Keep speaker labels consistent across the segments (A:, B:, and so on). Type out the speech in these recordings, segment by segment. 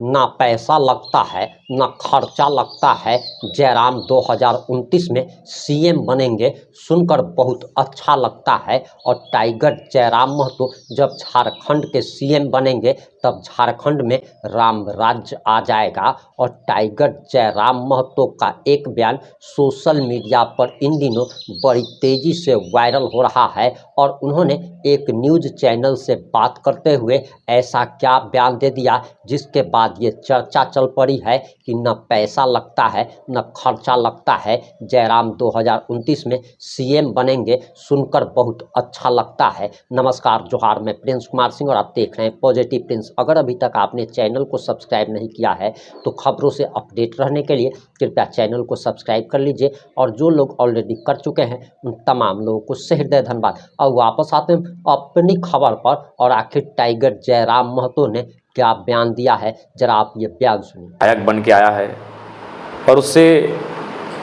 A: ना पैसा लगता है ना खर्चा लगता है। जयराम 2029 में सीएम बनेंगे, सुनकर बहुत अच्छा लगता है। और टाइगर जयराम महतो जब झारखंड के सीएम बनेंगे तब झारखंड में राम राज्य आ जाएगा। और टाइगर जयराम महतो का एक बयान सोशल मीडिया पर इन दिनों बड़ी तेजी से वायरल हो रहा है। और उन्होंने एक न्यूज़ चैनल से बात करते हुए ऐसा क्या बयान दे दिया जिसके बाद ये चर्चा चल पड़ी है कि न पैसा लगता है न खर्चा लगता है। जयराम 2029 में सीएम बनेंगे, सुनकर बहुत अच्छा लगता है। नमस्कार, जोहार, मैं प्रिंस कुमार सिंह और आप देख रहे हैं पॉजिटिव प्रिंस। अगर अभी तक आपने चैनल को सब्सक्राइब नहीं किया है तो खबरों से अपडेट रहने के लिए कृपया चैनल को सब्सक्राइब कर लीजिए। और जो लोग ऑलरेडी कर चुके हैं उन तमाम लोगों को सहृदय धन्यवाद। और वापस आते हैं अपनी खबर पर, और आखिर टाइगर जयराम महतो ने क्या बयान दिया है, जरा आप ये बयान सुनिए।
B: नायक बन के आया है और उससे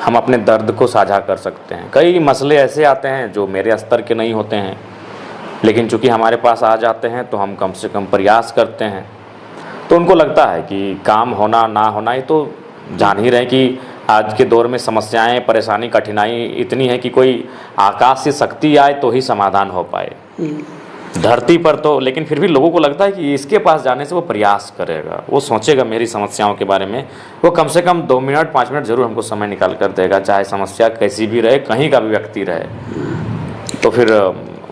B: हम अपने दर्द को साझा कर सकते हैं। कई मसले ऐसे आते हैं जो मेरे स्तर के नहीं होते हैं, लेकिन चूंकि हमारे पास आ जाते हैं तो हम कम से कम प्रयास करते हैं। तो उनको लगता है कि काम होना ना होना, ये तो जान ही रहे कि आज के दौर में समस्याएं, परेशानी, कठिनाई इतनी है कि कोई आकाश से शक्ति आए तो ही समाधान हो पाए धरती पर। तो लेकिन फिर भी लोगों को लगता है कि इसके पास जाने से वो प्रयास करेगा, वो सोचेगा मेरी समस्याओं के बारे में, वो कम से कम 2 मिनट 5 मिनट जरूर हमको समय निकाल कर देगा, चाहे समस्या कैसी भी रहे, कहीं का भी व्यक्ति रहे। तो फिर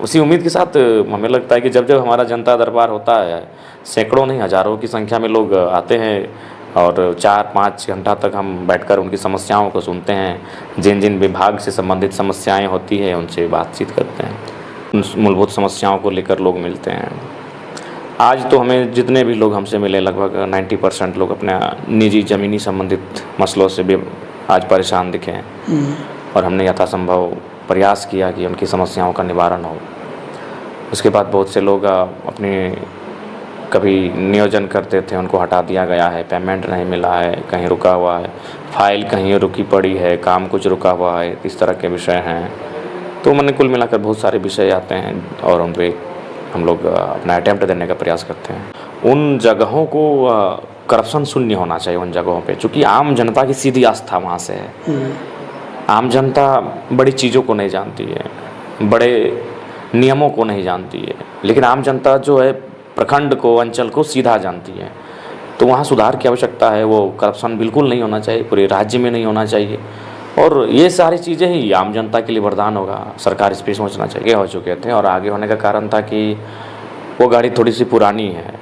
B: उसी उम्मीद के साथ हमें लगता है कि जब जब हमारा जनता दरबार होता है, सैकड़ों नहीं हज़ारों की संख्या में लोग आते हैं और 4-5 घंटा तक हम बैठकर उनकी समस्याओं को सुनते हैं। जिन जिन विभाग से संबंधित समस्याएं होती है उनसे बातचीत करते हैं, उन मूलभूत समस्याओं को लेकर लोग मिलते हैं। आज तो हमें जितने भी लोग हमसे मिले, लगभग 90% लोग अपने निजी ज़मीनी संबंधित मसलों से भी आज परेशान दिखे हैं। और हमने यथासंभव प्रयास किया कि उनकी समस्याओं का निवारण हो। उसके बाद बहुत से लोग अपने कभी नियोजन करते थे, उनको हटा दिया गया है, पेमेंट नहीं मिला है, कहीं रुका हुआ है, फाइल कहीं रुकी पड़ी है, काम कुछ रुका हुआ है, इस तरह के विषय हैं। तो मैंने कुल मिलाकर बहुत सारे विषय आते हैं और उन पर हम लोग अपना अटैम्प्ट देने का प्रयास करते हैं। उन जगहों को करप्शन शून्य होना चाहिए उन जगहों पे, चूँकि आम जनता की सीधी आस्था वहाँ से है। आम जनता बड़ी चीज़ों को नहीं जानती है, बड़े नियमों को नहीं जानती है, लेकिन आम जनता जो है प्रखंड को, अंचल को सीधा जानती है। तो वहाँ सुधार की आवश्यकता है। वो करप्शन बिल्कुल नहीं होना चाहिए, पूरे राज्य में नहीं होना चाहिए। और ये सारी चीज़ें ही आम जनता के लिए वरदान होगा। सरकार इस पर सोचना चाहिए। हो चुके थे और आगे होने का कारण था कि वो गाड़ी थोड़ी सी पुरानी है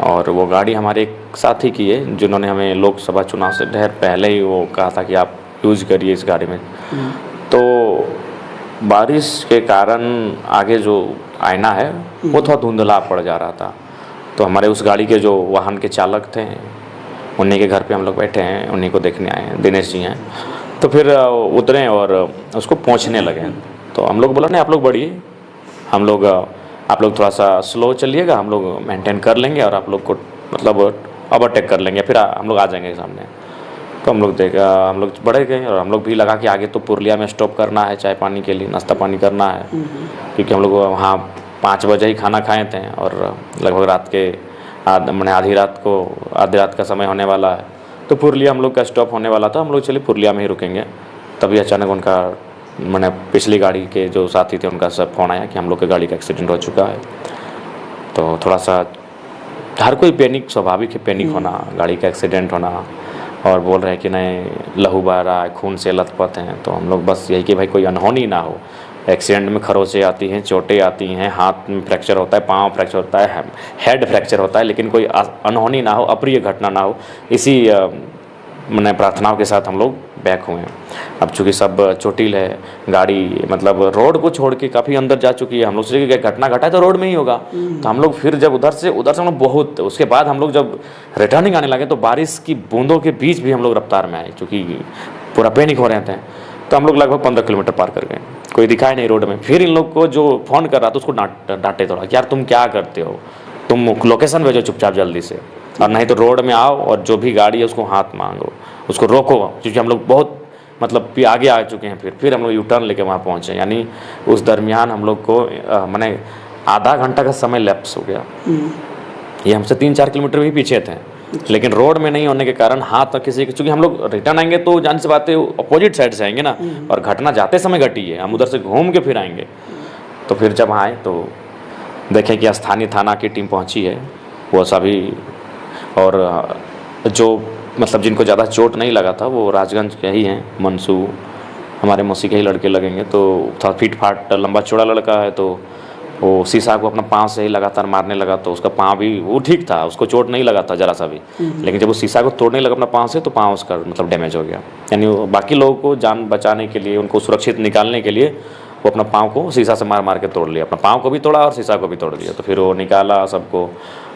B: और वो गाड़ी हमारे एक साथी की है जिन्होंने हमें लोकसभा चुनाव से ढेर पहले ही वो कहा था कि आप यूज़ करिए इस गाड़ी में। तो बारिश के कारण आगे जो आईना है वो थोड़ा धुंधला पड़ जा रहा था। तो हमारे उस गाड़ी के जो वाहन के चालक थे उन्हीं के घर पे हम लोग बैठे हैं, उन्हीं को देखने आए हैं, दिनेश जी हैं। तो फिर उतरे और उसको पहुंचने लगे। तो हम लोग बोला नहीं, आप लोग बढ़िए, आप लोग थोड़ा सा स्लो चलिएगा, हम लोग मेंटेन कर लेंगे और आप लोग को मतलब ओवरटेक कर लेंगे, फिर हम लोग आ जाएंगे सामने। तो हम लोग बढ़े गए और हम लोग भी लगा कि आगे तो पुरलिया में स्टॉप करना है, चाय पानी के लिए, नाश्ता पानी करना है, क्योंकि हम लोग वहाँ 5 बजे ही खाना खाए थे और लगभग रात के आधी रात का समय होने वाला है। तो पुरलिया हम लोग का स्टॉप होने वाला था। हम लोग चले पुरलिया में ही रुकेंगे। तभी अचानक उनका पिछली गाड़ी के जो साथी थे उनका सब फ़ोन आया कि हम लोग की गाड़ी का एक्सीडेंट हो चुका है। तो थोड़ा सा हर कोई पैनिक, स्वाभाविक है पैनिक होना, गाड़ी का एक्सीडेंट होना, और बोल रहे हैं कि नहीं लहू बह रहा है, खून से लथपथ हैं। तो हम लोग बस यही कि भाई कोई अनहोनी ना हो। एक्सीडेंट में खरोंचें आती हैं, चोटें आती हैं, हाथ में फ्रैक्चर होता है, पाँव फ्रैक्चर होता है, हेड फ्रैक्चर होता है, लेकिन कोई अनहोनी ना हो, अप्रिय घटना ना हो, इसी मैंने प्रार्थनाओं के साथ हम लोग बैक हुए हैं। अब चूँकि सब चोटिल है, गाड़ी मतलब रोड को छोड़ के काफ़ी अंदर जा चुकी है। हम लोग सोचे कि घटना घटा है तो रोड में ही होगा। तो हम लोग फिर जब उधर से हम लोग बहुत, उसके बाद हम लोग जब रिटर्निंग आने लगे तो बारिश की बूंदों के बीच भी हम लोग रफ्तार में आए, चूँकि पूरा पैनिक हो रहे थे। तो हम लोग लगभग 15 किलोमीटर पार कर गए, कोई दिखाई नहीं रोड में। फिर इन लोग को जो फ़ोन कर रहा था उसको डांटे थोड़ा, यार तुम क्या करते हो, तुम लोकेशन भेजो चुपचाप जल्दी से, और नहीं तो रोड में आओ और जो भी गाड़ी है उसको हाथ मांगो, उसको रोको, क्योंकि हम लोग बहुत मतलब आगे आ चुके हैं। फिर हम लोग यू टर्न लेके वहाँ पहुँचे। यानी उस दरमियान हम लोग को मैंने आधा घंटा का समय लैप्स हो गया। ये हमसे 3-4 किलोमीटर भी पीछे थे। लेकिन रोड में नहीं होने के कारण हाथ किसी के, चूंकि हम लोग रिटर्न आएंगे तो जान से बात है अपोजिट साइड से आएंगे ना, और घटना जाते समय घटी है, हम उधर से घूम के फिर आएंगे। तो फिर जब आए तो देखें कि स्थानीय थाना की टीम पहुंची है, वो सभी, और जो मतलब जिनको ज़्यादा चोट नहीं लगा था वो राजगंज के ही हैं, मनसू हमारे मौसी के ही लड़के लगेंगे। तो थोड़ा फिट फाट लंबा चौड़ा लड़का है, तो वो शीशा को अपना पाँव से ही लगातार मारने लगा, तो उसका पाँव भी वो ठीक था, उसको चोट नहीं लगा था ज़रा सा भी, लेकिन जब वो शीशा को तोड़ने लगा अपना पाँव से तो पाँव उसका मतलब डैमेज हो गया। यानी बाकी लोगों को जान बचाने के लिए, उनको सुरक्षित निकालने के लिए वो अपना पाँव को शीशा से मार मार के तोड़ लिया, अपना पाँव को भी तोड़ा और शीशा को भी तोड़ दिया। तो फिर वो निकाला सबको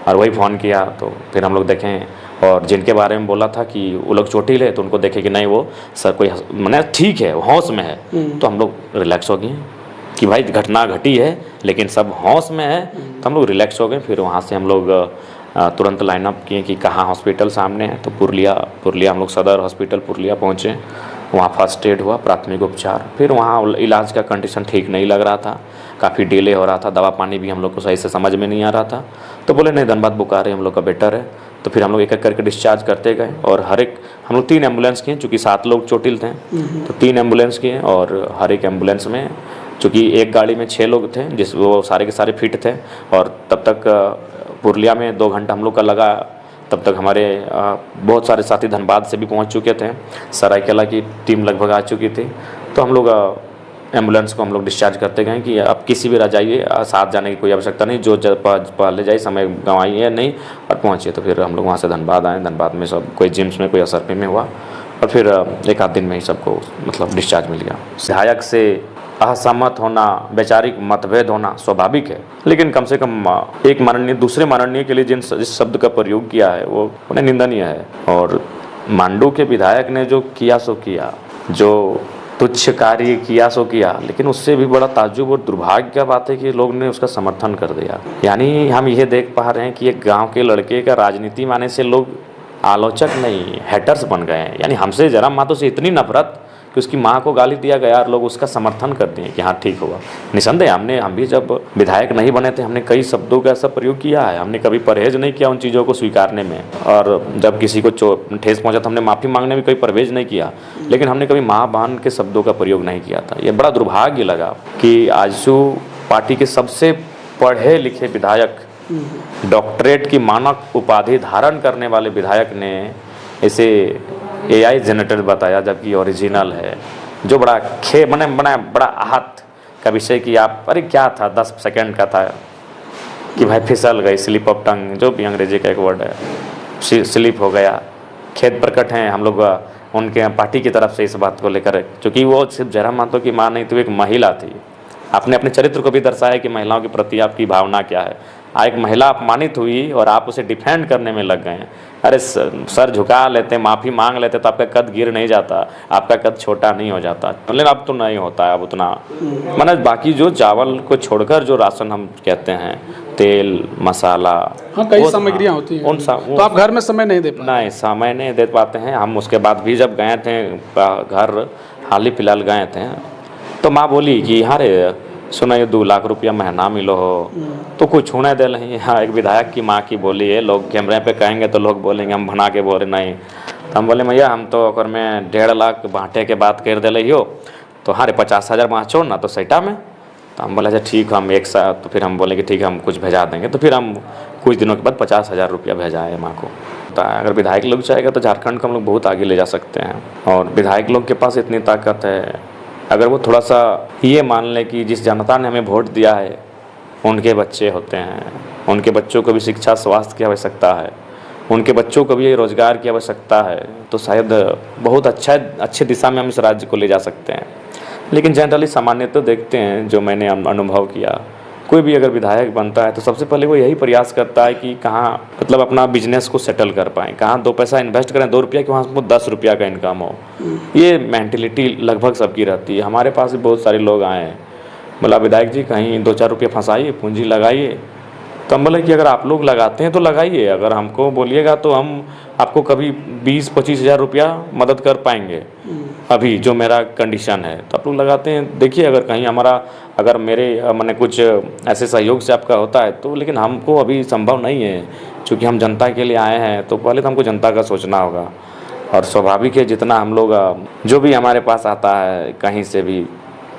B: और वही फ़ोन किया, तो फिर हम लोग देखें, और जिनके बारे में बोला था कि वो लोग चोटिल है, तो उनको देखे कि नहीं वो सर कोई मैंने ठीक है, होश में है, तो हम लोग रिलैक्स हो गए कि भाई घटना घटी है लेकिन सब होश में है, तो हम लोग रिलैक्स हो गए। फिर वहाँ से हम लोग तुरंत लाइनअप किए कि कहाँ हॉस्पिटल सामने है, तो पुरलिया हम लोग सदर हॉस्पिटल पुरलिया पहुँचे, वहाँ फर्स्ट एड हुआ, प्राथमिक उपचार। फिर वहाँ इलाज का कंडीशन ठीक नहीं लग रहा था, काफ़ी डिले हो रहा था, दवा पानी भी हम लोग को सही से समझ में नहीं आ रहा था, तो बोले नहीं धनबाद बुखार है हम लोग का बेटर है। तो फिर हम लोग एक एक करके डिस्चार्ज करते गए, और हर एक हम लोग 3 एम्बुलेंस किए, चूँकि 7 लोग चोटिल थे, तो 3 एम्बुलेंस किए, और हर एक एम्बुलेंस में चूँकि एक गाड़ी में 6 लोग थे, जिस वो सारे के सारे फिट थे, और तब तक पुरलिया में 2 घंटा हम लोग का लगा, तब तक हमारे बहुत सारे साथी धनबाद से भी पहुंच चुके थे, सरायकेला की टीम लगभग आ चुकी थी। तो हम लोग एम्बुलेंस को हम लोग डिस्चार्ज करते गए कि आप किसी भी रह जाइए, साथ जाने की कोई आवश्यकता नहीं, जो पहले जाइए, समय गंवाइए नहीं और पहुँचिए। तो फिर हम लोग वहाँ से धनबाद आए, धनबाद में सब कोई जिम्स में, कोई SRP में हुआ, और फिर एक आध दिन में ही सबको मतलब डिस्चार्ज मिल गया। विधायक से असहमत होना, वैचारिक मतभेद होना स्वाभाविक है, लेकिन कम से कम एक माननीय दूसरे माननीय के लिए जिस शब्द का प्रयोग किया है वो उन्हें निंदनीय है। और मांडू के विधायक ने जो किया सो किया, जो तुच्छ कार्य किया सो किया, लेकिन उससे भी बड़ा ताज्जुब और दुर्भाग्य का बात है कि लोग ने उसका समर्थन कर दिया। यानी हम ये देख पा रहे हैं कि एक गाँव के लड़के का राजनीति माने से लोग आलोचक नहीं, हैटर्स बन गए हैं। यानी हमसे जरा मातो से इतनी नफरत कि उसकी माँ को गाली दिया गया और लोग उसका समर्थन कर दिए कि हाँ ठीक हुआ। निसंदेह हम भी जब विधायक नहीं बने थे, हमने कई शब्दों का ऐसा प्रयोग किया है, हमने कभी परहेज नहीं किया उन चीज़ों को स्वीकारने में, और जब किसी को ठेस पहुंचा तो हमने माफ़ी मांगने में कोई परहेज नहीं किया, लेकिन हमने कभी माँ बहन के शब्दों का प्रयोग नहीं किया था। ये बड़ा दुर्भाग्य लगा कि आजसू पार्टी के सबसे पढ़े लिखे विधायक, डॉक्टरेट की मानक उपाधि धारण करने वाले विधायक ने इसे AI जनरेटर बताया, जबकि ओरिजिनल है, जो बड़ा बड़ा आहत का विषय कि आप अरे क्या था, 10 सेकंड का था कि भाई फिसल गई, स्लिप ऑफ टंग, जो भी अंग्रेजी का एक वर्ड है, स्लिप हो गया। खेद प्रकट हैं हम लोग उनके पार्टी की तरफ से इस बात को लेकर, क्योंकि वो सिर्फ जयराम महतो की माँ नहीं थी, एक महिला थी। आपने अपने चरित्र को भी दर्शाया कि महिलाओं के प्रति आपकी भावना क्या है। एक महिला अपमानित हुई और आप उसे डिफेंड करने में लग गए हैं। अरे सर झुका लेते, माफ़ी मांग लेते तो आपका कद गिर नहीं जाता, आपका कद छोटा नहीं हो जाता, लेकिन अब तो नहीं होता है अब उतना। माने बाकी जो चावल को छोड़कर जो राशन हम कहते हैं, तेल मसाला,
C: हाँ कई सामग्रियाँ होती हैं, तो आप घर में समय नहीं दे पाते?
B: नहीं, समय नहीं दे पाते हैं हम। उसके बाद भी जब गए थे घर, हाल ही फिलहाल गए थे, तो माँ बोली कि हाँ रे सुना ये 2 लाख रुपया महीना मिलो हो तो कुछ होने दे नहीं। हाँ, एक विधायक की माँ की बोली है, लोग कैमरे पे कहेंगे तो लोग बोलेंगे हम बना के बोले नहीं। तो हम बोले भैया हम तो अगर में 1.5 लाख बांटे के बात कर दे रही हो, तो हाँ रे 50,000 बाँचो ना तो सैटा में। तो हम बोले अच्छा ठीक, हम एक साथ, तो फिर हम बोले कि ठीक है हम कुछ भेजा देंगे। तो फिर हम कुछ दिनों के बाद 50,000 रुपया भेजा है माँ को। तो अगर विधायक लोग चाहेगा तो झारखंड को हम लोग बहुत आगे ले जा सकते हैं, और विधायक लोग के पास इतनी ताकत है, अगर वो थोड़ा सा ये मान लें कि जिस जनता ने हमें वोट दिया है उनके बच्चे होते हैं, उनके बच्चों को भी शिक्षा स्वास्थ्य की आवश्यकता है, उनके बच्चों को भी रोज़गार की आवश्यकता है, तो शायद बहुत अच्छे दिशा में हम इस राज्य को ले जा सकते हैं। लेकिन जनरली सामान्य तो देखते हैं, जो मैंने अनुभव किया, कोई भी अगर विधायक बनता है तो सबसे पहले वो यही प्रयास करता है कि कहाँ मतलब अपना बिजनेस को सेटल कर पाएँ, कहाँ 2 पैसा इन्वेस्ट करें, 2 रुपया कि वहाँ से 10 रुपया का इनकम हो। ये मेंटेलिटी लगभग सबकी रहती है। हमारे पास भी बहुत सारे लोग आए हैं, बोला विधायक जी कहीं 2-4 रुपये फंसाइए, पूंजी लगाइए। तो हम बोले कि अगर आप लोग लगाते हैं तो लगाइए, अगर हमको बोलिएगा तो हम आपको कभी 20-25 हज़ार रुपया मदद कर पाएंगे, अभी जो मेरा कंडीशन है। तो आप लोग लगाते हैं, देखिए अगर कहीं हमारा अगर मेरे मैंने कुछ ऐसे सहयोग से आपका होता है तो, लेकिन हमको अभी संभव नहीं है, चूँकि हम जनता के लिए आए हैं तो पहले तो हमको जनता का सोचना होगा। और स्वाभाविक है जितना हम लोग जो भी हमारे पास आता है कहीं से भी,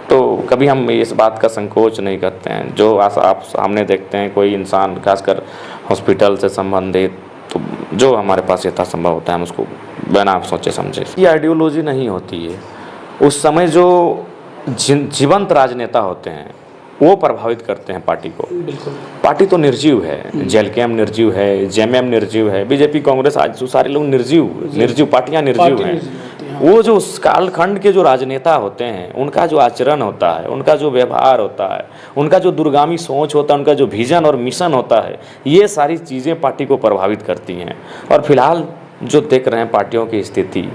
B: तो कभी हम इस बात का संकोच नहीं करते हैं। जो आप सामने देखते हैं कोई इंसान खासकर हॉस्पिटल से संबंधित, तो जो हमारे पास यथासंभव होता है हम उसको बिना सोचे समझे। ये आइडियोलॉजी नहीं होती है। उस समय जो जीवंत राजनेता होते हैं वो प्रभावित करते हैं पार्टी को। पार्टी तो निर्जीव है, जेएलकेएम निर्जीव है, जेएमएम निर्जीव है, बीजेपी कांग्रेस आज जो सारे लोग निर्जीव पार्टियां निर्जीव हैं। वो जो उस कालखंड के जो राजनेता होते हैं उनका जो आचरण होता है, उनका जो व्यवहार होता है, उनका जो दूरगामी सोच होता है, उनका जो विजन और मिशन होता है, ये सारी चीज़ें पार्टी को प्रभावित करती हैं। और फिलहाल जो देख रहे हैं पार्टियों की स्थिति,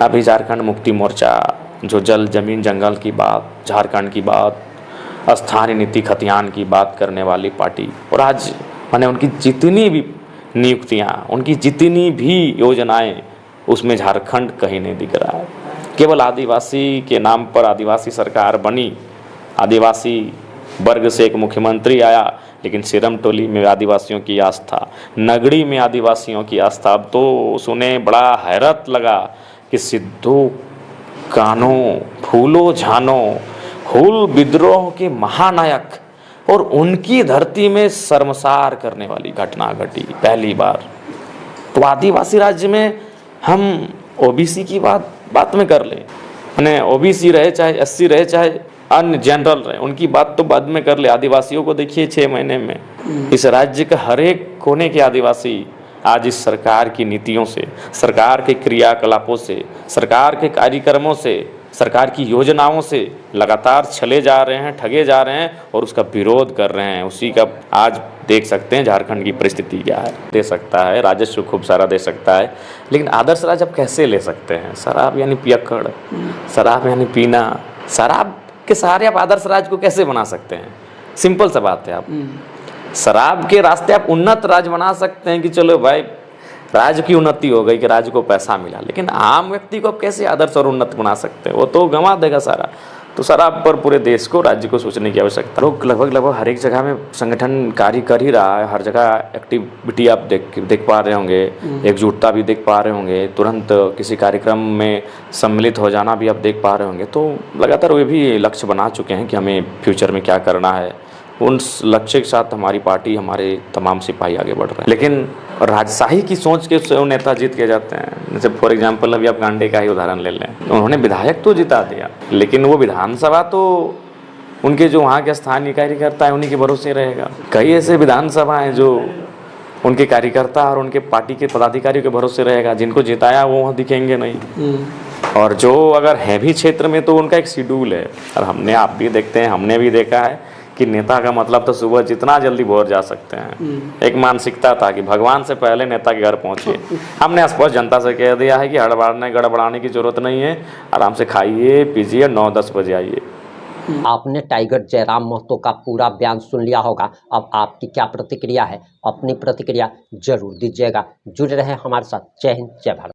B: अभी झारखंड मुक्ति मोर्चा जो जल जमीन जंगल की बात, झारखंड की बात, स्थानीय नीति खतियान की बात करने वाली पार्टी, और आज मैंने उनकी जितनी भी नियुक्तियाँ, उनकी जितनी भी योजनाएं, उसमें झारखंड कहीं नहीं दिख रहा है। केवल आदिवासी के नाम पर आदिवासी सरकार बनी, आदिवासी वर्ग से एक मुख्यमंत्री आया, लेकिन सिरम टोली में आदिवासियों की आस्था, नगड़ी में आदिवासियों की आस्था। अब तो सुने बड़ा हैरत लगा कि सिद्धू कान्हो, फूलो झानो, हुल विद्रोह के महानायक, और उनकी धरती में शर्मसार करने वाली घटना घटी पहली बार। तो आदिवासी राज्य में हम ओबीसी की बात में कर लें, यानी ओबीसी रहे चाहे एससी रहे चाहे अन्य जनरल रहे, उनकी बात तो बाद में कर ले। आदिवासियों को देखिए 6 महीने में इस राज्य का हर एक कोने के आदिवासी आज इस सरकार की नीतियों से, सरकार के क्रियाकलापों से, सरकार के कार्यक्रमों से, सरकार की योजनाओं से लगातार छले जा रहे हैं, ठगे जा रहे हैं और उसका विरोध कर रहे हैं। उसी का आज देख सकते हैं झारखंड की परिस्थिति क्या है। दे सकता है राजस्व खूब सारा दे सकता है, लेकिन आदर्श राज्य आप कैसे ले सकते हैं? शराब यानी पियक्कड़, शराब यानी पीना, शराब के सहारे आप आदर्श राज्य को कैसे बना सकते हैं? सिंपल सा बात है। आप शराब के रास्ते आप उन्नत राज्य बना सकते हैं कि चलो भाई राज्य की उन्नति हो गई कि राज्य को पैसा मिला, लेकिन आम व्यक्ति को आप कैसे आदर्श और उन्नत बना सकते हैं? वो तो गंवा देगा सारा। तो शराब पर पूरे देश को, राज्य को सोचने की आवश्यकता। लोग लगभग हर एक जगह में संगठन कार्य कर ही रहा है। हर जगह एक्टिविटी आप देख पा रहे होंगे, एकजुटता भी देख पा रहे होंगे, तुरंत किसी कार्यक्रम में सम्मिलित हो जाना भी आप देख पा रहे होंगे। तो लगातार वे भी लक्ष्य बना चुके हैं कि हमें फ्यूचर में क्या करना है। उन लक्ष्य के साथ हमारी पार्टी, हमारे तमाम सिपाही आगे बढ़ रहे हैं। लेकिन राजशाही की सोच के वो नेता जीत के जाते हैं। जैसे फॉर एग्जांपल अभी आप गांडे का ही उदाहरण ले लें, उन्होंने विधायक तो जिता दिया, लेकिन वो विधानसभा तो उनके जो वहाँ के स्थानीय कार्यकर्ता है उन्हीं के भरोसे रहेगा। कई ऐसे विधानसभा हैं जो उनके कार्यकर्ता और उनके पार्टी के पदाधिकारियों के भरोसे रहेगा। जिनको जिताया वो वहाँ दिखेंगे नहीं, और जो अगर है भी क्षेत्र में तो उनका एक शेड्यूल है। और आप भी देखते हैं, हमने भी देखा है कि नेता का मतलब तो सुबह जितना जल्दी भोर जा सकते हैं। एक मानसिकता था कि भगवान से पहले नेता के घर पहुंचे। हमने स्पष्ट जनता से कह दिया है कि गड़बड़ाने की जरूरत नहीं है, आराम से खाइए पीजिए, 9-10 बजे आइए।
A: आपने टाइगर जयराम महतो का पूरा बयान सुन लिया होगा। अब आपकी क्या प्रतिक्रिया है? अपनी प्रतिक्रिया जरूर दीजिएगा। जुड़े रहे हमारे साथ। जय हिंद, जय भारत।